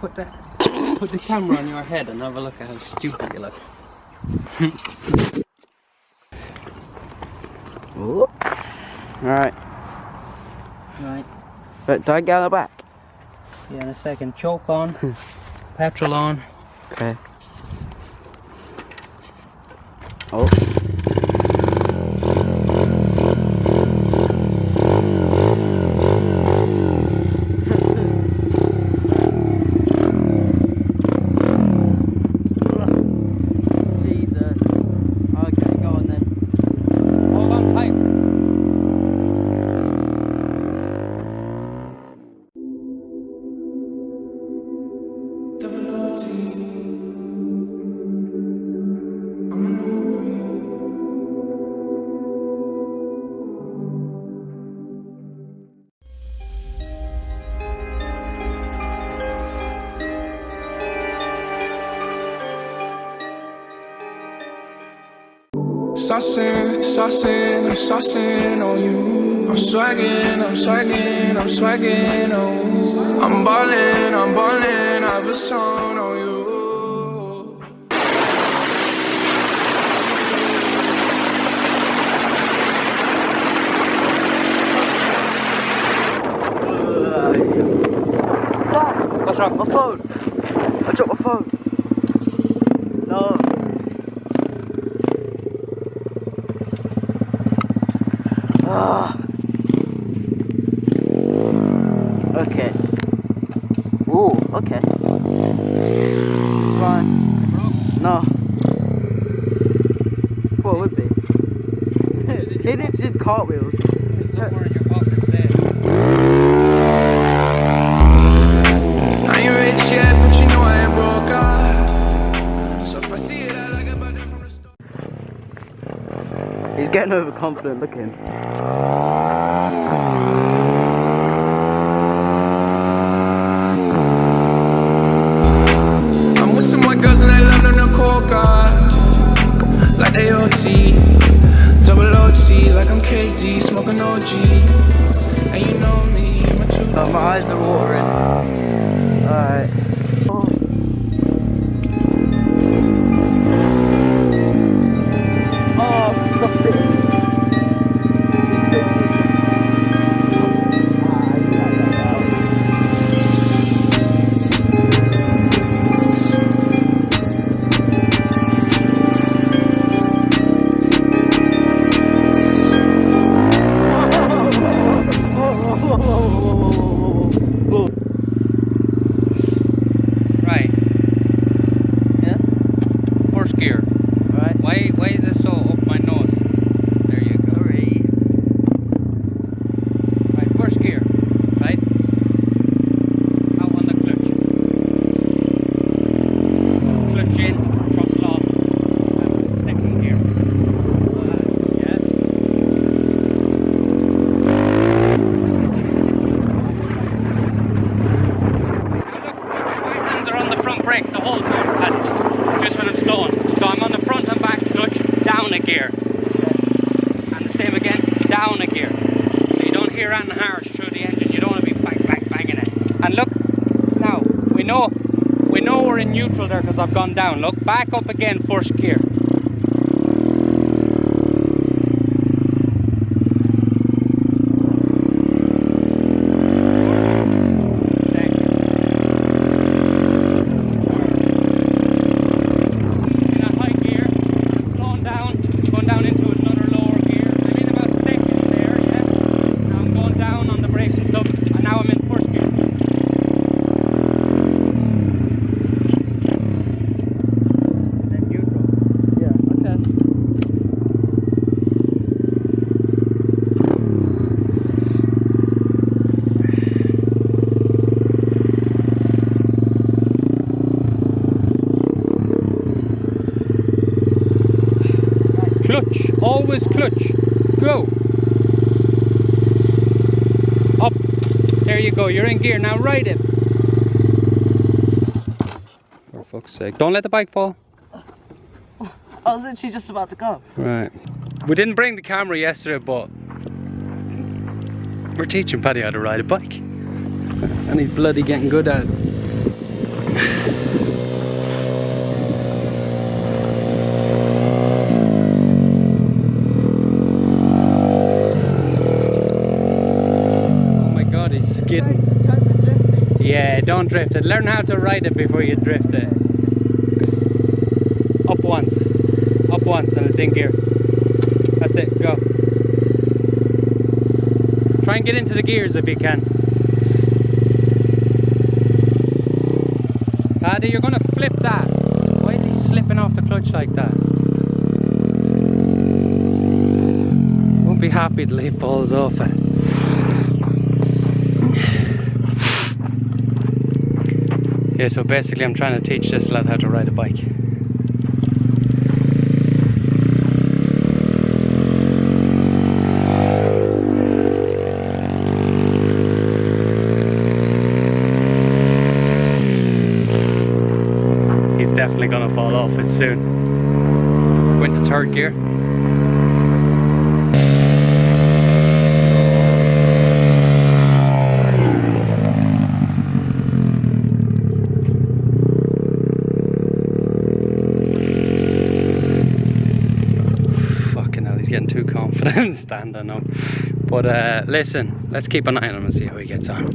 put the camera on your head and have a look at how stupid you look. Alright. Right. But do I get on the back? Yeah, in a second. Choke on. Petrol on. Okay. Oh. Jesus. Okay, go on then. Hold on tight. Saucing, I'm saucing on you. I'm swagging, oh. I'm ballin', I have a song on you. Dad! What's wrong? My phone! I dropped my phone. No. Ah. Okay. Ooh, okay. It's fine. No. Thought it would be. It literally did cartwheels. Somewhere in your pocket say. I ain't rich yet, but you know I ain't broke. So if I see it, I like a budget from the store. He's getting overconfident, look at him. I'm with some white girls and they love them no coca. Like they OT, double OT, like I'm KG, smoking OG. And you know me, I'm a true. Oh, my eyes are watering. Alright. Oh. Oh, stop sitting. Right. Yeah? First gear. Right. Why is this so up my nose? There you go. Sorry. Right, first gear. Right? Out on the clutch. Clutch in, throttle off. Second gear. Yeah. My hands are on the front brake the whole time, and just when I'm slowing. So I'm on the front and back clutch, down a gear. And the same again, down a gear. So you don't hear anything harsh through the engine. You don't want to be banging it. And look, now we know we're in neutral there because I've gone down. Look, back up again, first gear. In a high gear, slowing down, going down into another lower gear. I'm in about 6 there, yeah. Now I'm going down on the brakes and stuff, and now I'm in first gear. Then neutral. Yeah, okay. Clutch, always clutch. Go. Up. There you go, you're in gear. Now ride it. For fuck's sake. Don't let the bike fall. I was literally just about to go. Right. We didn't bring the camera yesterday, but we're teaching Paddy how to ride a bike. And he's bloody getting good at it. don't drift it. Learn how to ride it before you drift it. Up once and it's in gear. That's it, go. Try and get into the gears if you can. Paddy, you're gonna flip that. Why is he slipping off the clutch like that? Won't be happy till he falls off it. Yeah, so basically I'm trying to teach this lad how to ride a bike. He's definitely gonna fall off it soon. Went to third gear. Getting too confident standing up, but listen, let's keep an eye on him and see how he gets on.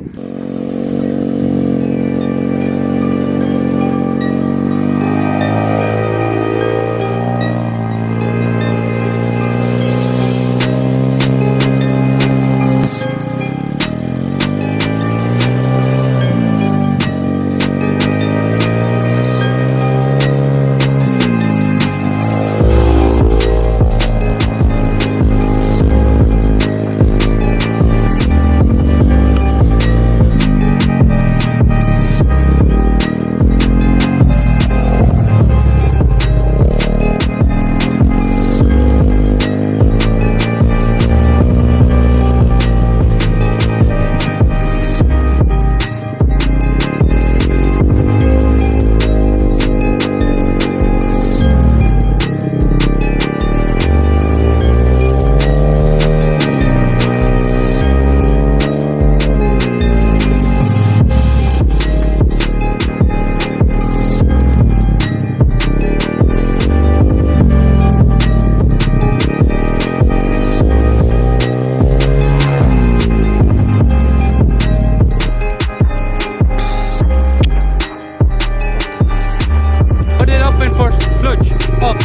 Up,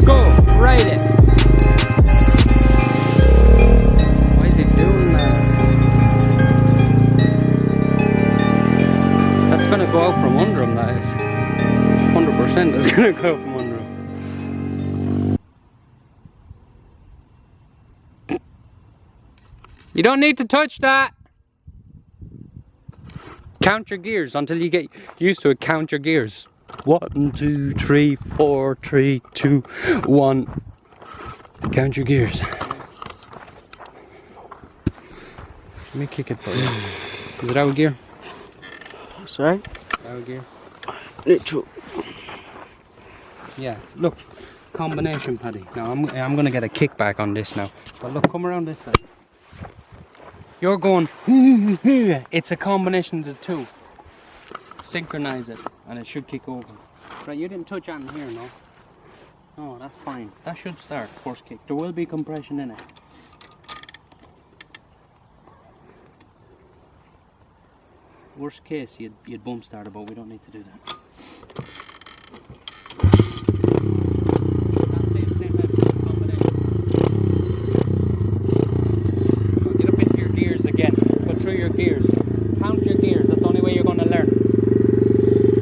go, ride it. Why is he doing that? That's gonna go out from under him, that is. 100% that's gonna go out from under him. You don't need to touch that. Count your gears until you get used to it. Count your gears. 1, 2, 3, 4, 3, 2, 1. Count your gears. Let me kick it for you. Is it out of gear? Sorry? Out of gear? Neutral. Yeah, look. Combination, Paddy. Now I'm gonna get a kickback on this now. But look, come around this side. You're going, it's a combination of the two. Synchronize it and it should kick over. Right, you didn't touch anything here, no? No, that's fine. That should start first kick. There will be compression in it. Worst case, you'd bump start it, but we don't need to do that. Get up into your gears again. Go through your gears. Count your gears. That's the only way you're going to learn.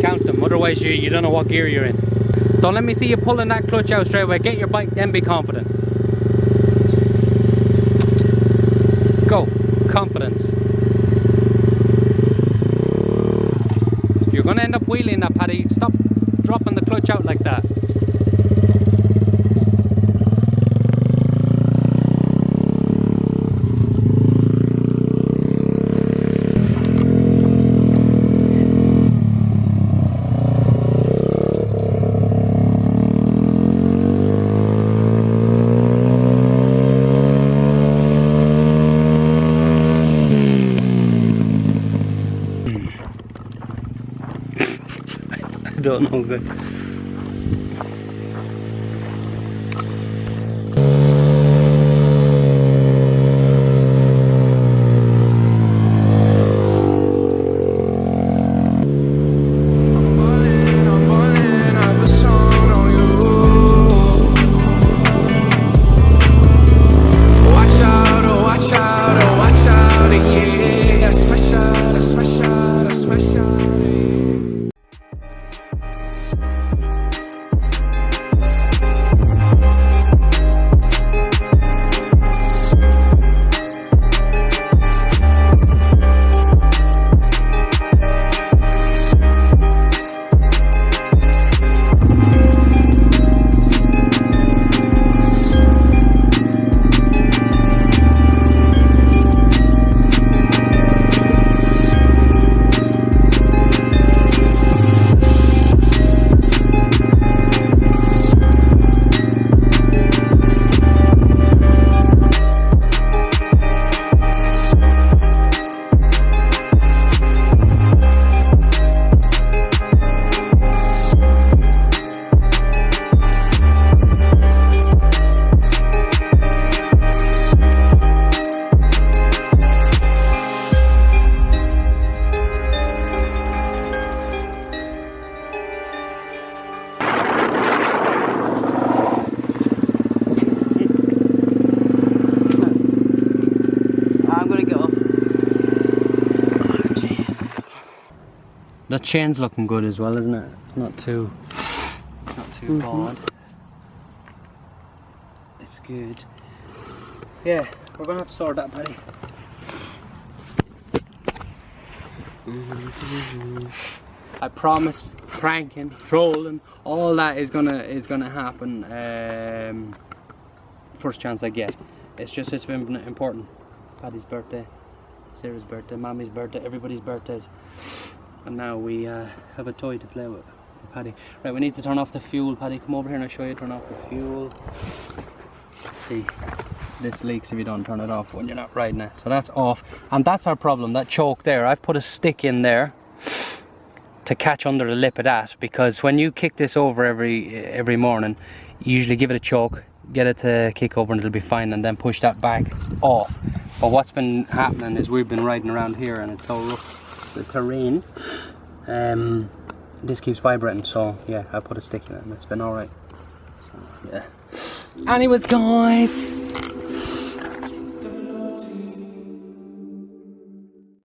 Count them, otherwise you don't know what gear you're in. Don't let me see you pulling that clutch out straight away. Get your bike, then be confident. Go, confidence. You're going to end up wheeling that, Paddy. Stop dropping the clutch out like that. I don't know, guys. That chain's looking good as well, isn't it? It's not too bad. It's good. Yeah, we're gonna have to sort that, Paddy. I promise, pranking, trolling, all that is gonna happen. First chance I get. It's been important. Paddy's birthday, Sarah's birthday, Mommy's birthday, everybody's birthdays, and now we have a toy to play with. Paddy, right? We need to turn off the fuel. Paddy, come over here and I'll show you. Turn off the fuel. See, this leaks if you don't turn it off when you're not riding it. So that's off, and that's our problem. That choke there. I've put a stick in there to catch under the lip of that, because when you kick this over every morning, you usually give it a choke, get it to kick over and it'll be fine, and then push that back off. But what's been happening is we've been riding around here and it's so rough, the terrain, this keeps vibrating. So yeah, I put a stick in it and it's been alright. So yeah. Anyways guys,